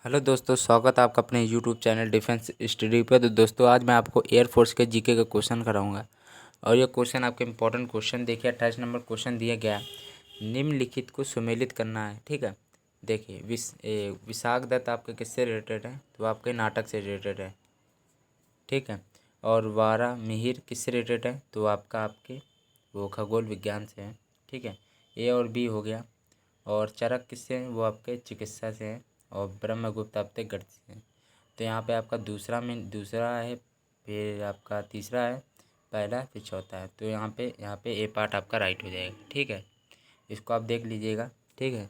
Hello दोस्तों, स्वागत है आपका अपने यूट्यूब चैनल डिफेंस स्टडी पे। तो दोस्तों आज मैं आपको एयरफोर्स के जीके का क्वेश्चन कराऊंगा और ये क्वेश्चन आपके इंपॉर्टेंट क्वेश्चन देखिए। 28 नंबर क्वेश्चन दिया गया है, निम्नलिखित को सुमेलित करना है। ठीक है, देखिए विशाख दत्त आपके किससे रिलेटेड है? तो आपके नाटक से रिलेटेड है। ठीक है, और वारा मिहिर किससे रिलेटेड है? तो आपके वो खगोल विज्ञान से है। ठीक है, ए और बी हो गया। और चरक किससे हैं? वो आपके चिकित्सा से हैं। और ब्रह्मगुप्त आपके गणित से हैं। तो यहाँ पे आपका दूसरा है, फिर आपका तीसरा है, पहला फिर चौथा है। तो यहाँ पे ए पार्ट आपका राइट हो जाएगा। ठीक है, इसको आप देख लीजिएगा। ठीक है,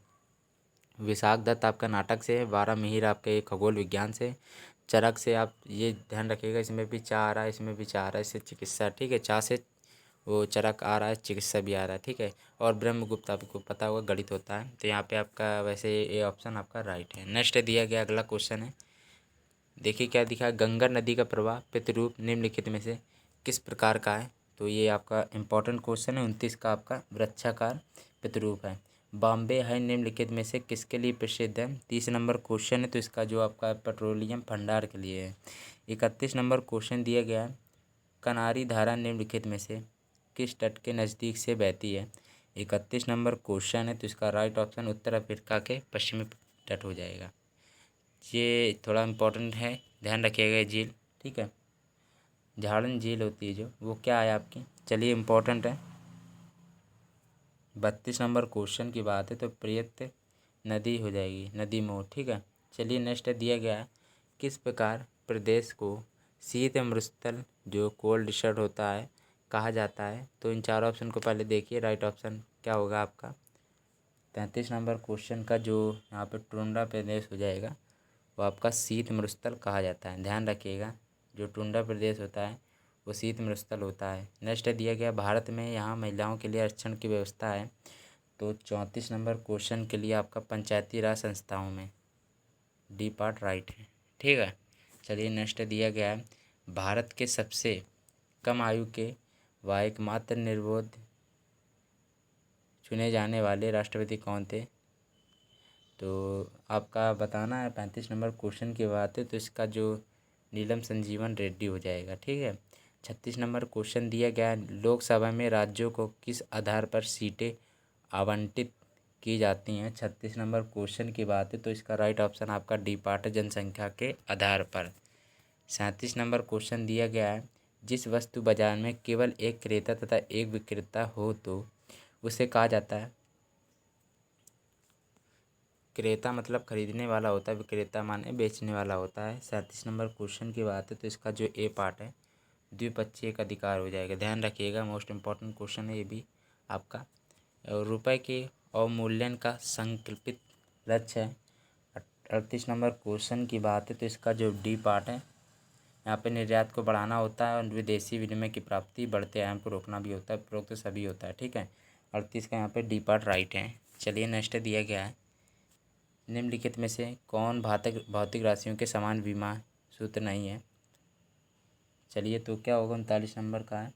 विशाख दत्त आपका नाटक से है, वारा मिहिर आपके खगोल विज्ञान से, चरक से आप ये ध्यान रखिएगा, इसमें भी चा आ रहा है, इसमें भी चा आ रहा है, इससे चिकित्सा। ठीक है, चा से वो चरक आ रहा है, चिकित्सा भी आ रहा है। ठीक है, और ब्रह्मगुप्त आपको पता होगा गणित होता है। तो यहाँ पे आपका वैसे ये ऑप्शन आपका राइट है। नेक्स्ट दिया गया अगला क्वेश्चन है, देखिए क्या दिखा है, गंगा नदी का प्रवाह प्रतिरूप निम्नलिखित में से किस प्रकार का है? तो ये आपका इंपॉर्टेंट क्वेश्चन है। 29 का आपका वृक्षाकार प्रतिरूप है। बॉम्बे है निम्नलिखित में से किसके लिए प्रसिद्ध है? 30 नंबर क्वेश्चन है, तो इसका जो आपका पेट्रोलियम भंडार के लिए है। 31 नंबर क्वेश्चन दिया गया है, कनारी धारा निम्नलिखित में से किस तट के नज़दीक से बहती है? 31 नंबर क्वेश्चन है, तो इसका राइट ऑप्शन उत्तर अफ्रीका के पश्चिमी तट हो जाएगा। ये थोड़ा इम्पोर्टेंट है, ध्यान रखिएगा ये झील। ठीक है, झाड़न झील होती है जो, वो क्या है आपकी? चलिए इम्पोर्टेंट है। 32 नंबर क्वेश्चन की बात है तो प्रियत नदी हो जाएगी, नदी मोड़। ठीक है, चलिए नेक्स्ट दिया गया है, किस प्रकार प्रदेश को शीत मरुस्थल जो कोल्ड डेजर्ट होता है कहा जाता है? तो इन चार ऑप्शन को पहले देखिए, राइट ऑप्शन क्या होगा आपका? 33 नंबर क्वेश्चन का जो यहाँ पे टुंड्रा प्रदेश हो जाएगा, वो आपका शीत मरुस्थल कहा जाता है। ध्यान रखिएगा, जो टुंड्रा प्रदेश होता है वो शीत मरुस्थल होता है। नेक्स्ट दिया गया, भारत में यहाँ महिलाओं के लिए आरक्षण की व्यवस्था है। तो 34 नंबर क्वेश्चन के लिए आपका पंचायती राज संस्थाओं में डी पार्ट राइट है। ठीक है, चलिए नेक्स्ट दिया गया है, भारत के सबसे कम आयु के व एकमात्र निर्विरोध चुने जाने वाले राष्ट्रपति कौन थे? तो आपका बताना है। 35 नंबर क्वेश्चन की बात है तो इसका जो नीलम संजीवन रेड्डी हो जाएगा। ठीक है, 36 नंबर क्वेश्चन दिया गया है, लोकसभा में राज्यों को किस आधार पर सीटें आवंटित की जाती हैं? 36 नंबर क्वेश्चन की बात है तो इसका राइट ऑप्शन आपका डी पार्ट है, जनसंख्या के आधार पर। 37 नंबर क्वेश्चन दिया गया है, जिस वस्तु बाजार में केवल एक क्रेता तथा एक विक्रेता हो तो उसे कहा जाता है? क्रेता मतलब खरीदने वाला होता है, विक्रेता माने बेचने वाला होता है। 37 नंबर क्वेश्चन की बात है तो इसका जो ए पार्ट है द्विपक्षीय का अधिकार हो जाएगा। ध्यान रखिएगा, मोस्ट इम्पॉर्टेंट क्वेश्चन है ये भी आपका। और रुपए के अवमूल्यन का संकल्पित लक्ष्य है। 38 नंबर क्वेश्चन की बात है तो इसका जो डी पार्ट है, यहाँ पे निर्यात को बढ़ाना होता है और विदेशी विनिमय की प्राप्ति, बढ़ते आयाम को रोकना भी होता है, उपरोक्त सभी होता है। ठीक है, 38 का यहाँ पे डी पार्ट राइट है। चलिए नेक्स्ट दिया गया है, निम्नलिखित में से कौन भौतिक भौतिक राशियों के समान विमा सूत्र नहीं है? चलिए तो क्या होगा? 39 नंबर का है।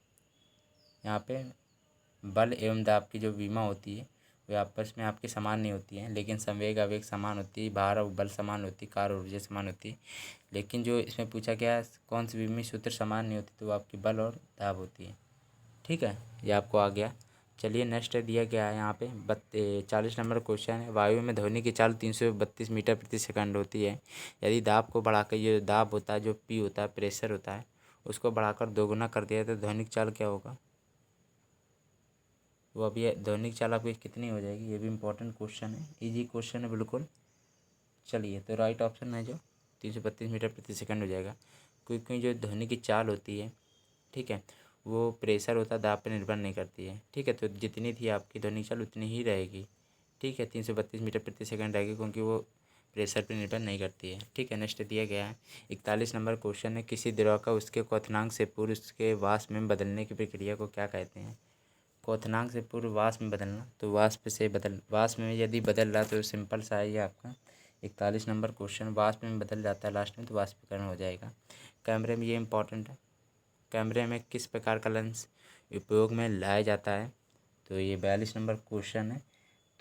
यहाँ पे बल एवं दाब की जो विमा होती है वे आपस में आपके समान नहीं होती हैं, लेकिन संवेग आवेग समान होती है, भार और बल समान होती है, कार्य और ऊर्जा समान होती है। लेकिन जो इसमें पूछा गया है कौन सी विमी सूत्र समान नहीं होती, तो वो आपकी बल और दाब होती है। ठीक है, ये आपको आ गया। चलिए नेक्स्ट दिया गया है यहाँ पे 40 नंबर क्वेश्चन है, वायु में ध्वनि की चाल 332 मीटर प्रति सेकंड होती है। यदि दाब को बढ़ाकर, ये दाब होता है जो पी होता है, प्रेशर होता है, उसको बढ़ाकर दोगुना कर दिया तो ध्वनिक चाल क्या होगा? वो अभी ध्वनिक चाल आपकी कितनी हो जाएगी? ये भी इम्पोर्टेंट क्वेश्चन है, इजी क्वेश्चन है बिल्कुल। चलिए तो राइट ऑप्शन है जो 332 मीटर प्रति सेकंड हो जाएगा, क्योंकि जो ध्वनि की चाल होती है, ठीक है, वो प्रेशर होता है, दाब पर निर्भर नहीं करती है। ठीक है, तो जितनी थी आपकी ध्वनिक चाल उतनी ही रहेगी। ठीक है, 332 मीटर प्रति सेकंड रहेगी, क्योंकि वो प्रेशर पर निर्भर नहीं करती है। ठीक है, नेक्स्ट दिया गया है 41 नंबर क्वेश्चन है, किसी द्रव का उसके क्वथनांक से पूर्व उसके वाष्प में बदलने की प्रक्रिया को क्या कहते हैं? क्वथनांक से पूर्व वाष्प में बदलना, तो वाष्प में यदि बदल रहा तो सिंपल सा है ये आपका 41 नंबर क्वेश्चन। वाष्प में बदल जाता है लास्ट में तो वाष्पीकरण हो जाएगा। कैमरे में ये इंपॉर्टेंट है, कैमरे में किस प्रकार का लेंस उपयोग में लाया जाता है? तो ये 42 नंबर क्वेश्चन है,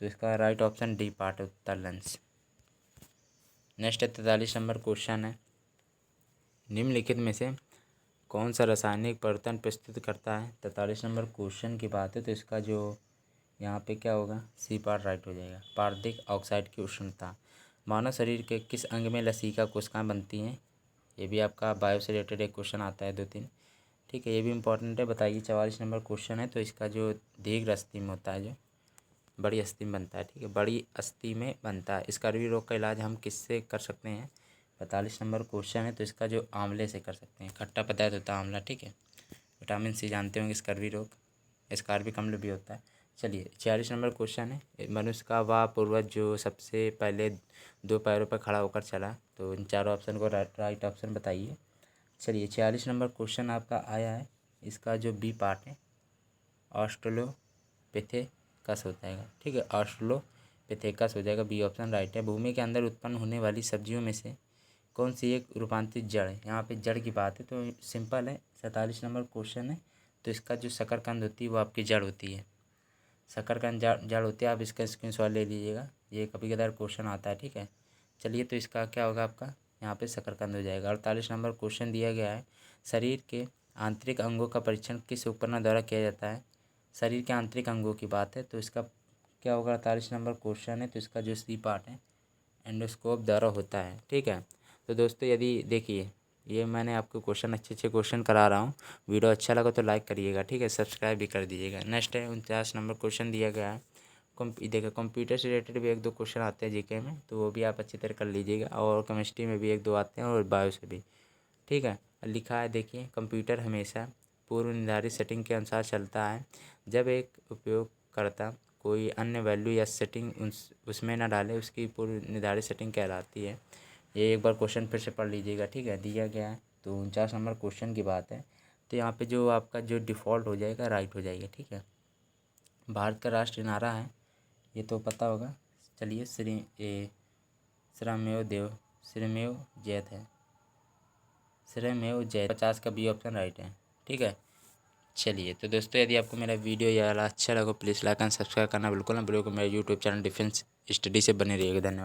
तो इसका राइट ऑप्शन डी पार्ट उत्तर लेंस। नेक्स्ट है 43 नंबर क्वेश्चन है, निम्नलिखित में से कौन सा रासायनिक परिवर्तन प्रस्तुत करता है। 43 नंबर क्वेश्चन की बात है तो इसका जो यहाँ पे क्या होगा, सी पार्ट राइट हो जाएगा। पारदिक ऑक्साइड की उष्णता। मानव शरीर के किस अंग में लसिका कोशिकाएं बनती हैं। ये भी आपका बायो से रिलेटेड एक क्वेश्चन आता है 2-3, ठीक है, ये भी इंपॉर्टेंट है। बताइए 44 नंबर क्वेश्चन है तो इसका जो दीर्घ अस्थि में होता है, जो बड़ी अस्थि में बनता है, ठीक है, बड़ी अस्थि में बनता है। स्कर्वी रोग का इलाज हम किससे कर सकते हैं। 45 नंबर क्वेश्चन है तो इसका जो आंवले से कर सकते हैं। खट्टा पदार्थ होता है आंवला, ठीक है। विटामिन सी जानते होंगे, स्कर्वी रोग, स्कार्बिक अम्ल भी होता है। चलिए 46 नंबर क्वेश्चन है, मनुष्य का वह पूर्वज जो सबसे पहले 2 पैरों पर खड़ा होकर चला। तो इन चारों ऑप्शन को राइट ऑप्शन बताइए। चलिए 46 नंबर क्वेश्चन आपका आया है, इसका जो बी पार्ट है ऑस्ट्रेलोपिथेकस हो जाएगा, ठीक है, ऑस्ट्रेलोपिथेकस हो जाएगा, बी ऑप्शन राइट है। भूमि के अंदर उत्पन्न होने वाली सब्जियों में से कौन सी एक रूपांतरित जड़ है। यहाँ पे जड़ की बात है तो सिंपल है, 47 नंबर क्वेश्चन है तो इसका जो शकरकंद होती है वो आपकी जड़ होती है। शकरकंद जड़ होती है, आप इसका स्क्रीनशॉट ले लीजिएगा, ये कभी कभार क्वेश्चन आता है, ठीक है। चलिए तो इसका क्या होगा आपका यहाँ पे शकरकंद हो जाएगा। 48 नंबर क्वेश्चन दिया गया है, शरीर के आंतरिक अंगों का परीक्षण किस उपकरण द्वारा किया जाता है। शरीर के आंतरिक अंगों की बात है तो इसका क्या होगा, 48 नंबर क्वेश्चन है तो इसका जो सी पार्ट है एंडोस्कोप द्वारा होता है, ठीक है। तो दोस्तों यदि देखिए ये मैंने आपको क्वेश्चन अच्छे क्वेश्चन करा रहा हूँ, वीडियो अच्छा लगा तो लाइक करिएगा, ठीक है, सब्सक्राइब भी कर दीजिएगा। नेक्स्ट है 49 नंबर क्वेश्चन दिया गया है, देखिए कंप्यूटर से रिलेटेड भी 1-2 क्वेश्चन आते हैं जीके में, तो वो भी आप अच्छी तरह कर लीजिएगा, और केमिस्ट्री में भी 1-2 आते हैं और बायो से भी, ठीक है। लिखा है देखिए, कंप्यूटर हमेशा पूर्व निर्धारित सेटिंग के अनुसार चलता है। जब एक उपयोगकर्ता कोई अन्य वैल्यू या सेटिंग उसमें ना डाले, उसकी पूर्व निर्धारित सेटिंग कहलाती है। ये एक बार क्वेश्चन फिर से पढ़ लीजिएगा, ठीक है, दिया गया है। तो 49 नंबर क्वेश्चन की बात है तो यहाँ पे जो आपका जो डिफ़ॉल्ट हो जाएगा राइट हो जाएगा, ठीक है। भारत का राष्ट्रीय नारा है, ये तो पता होगा। चलिए श्रीमेव जयते है, श्रीमेव जय 50 का बी ऑप्शन राइट है, ठीक है। चलिए तो दोस्तों यदि आपको मेरा वीडियो या अच्छा लगा प्लीज़ लाइक एंड सब्सक्राइब करना बिल्कुल ना भूलिएगा। मेरे यूट्यूब चैनल डिफेंस स्टडी से बने रहिएगा। धन्यवाद।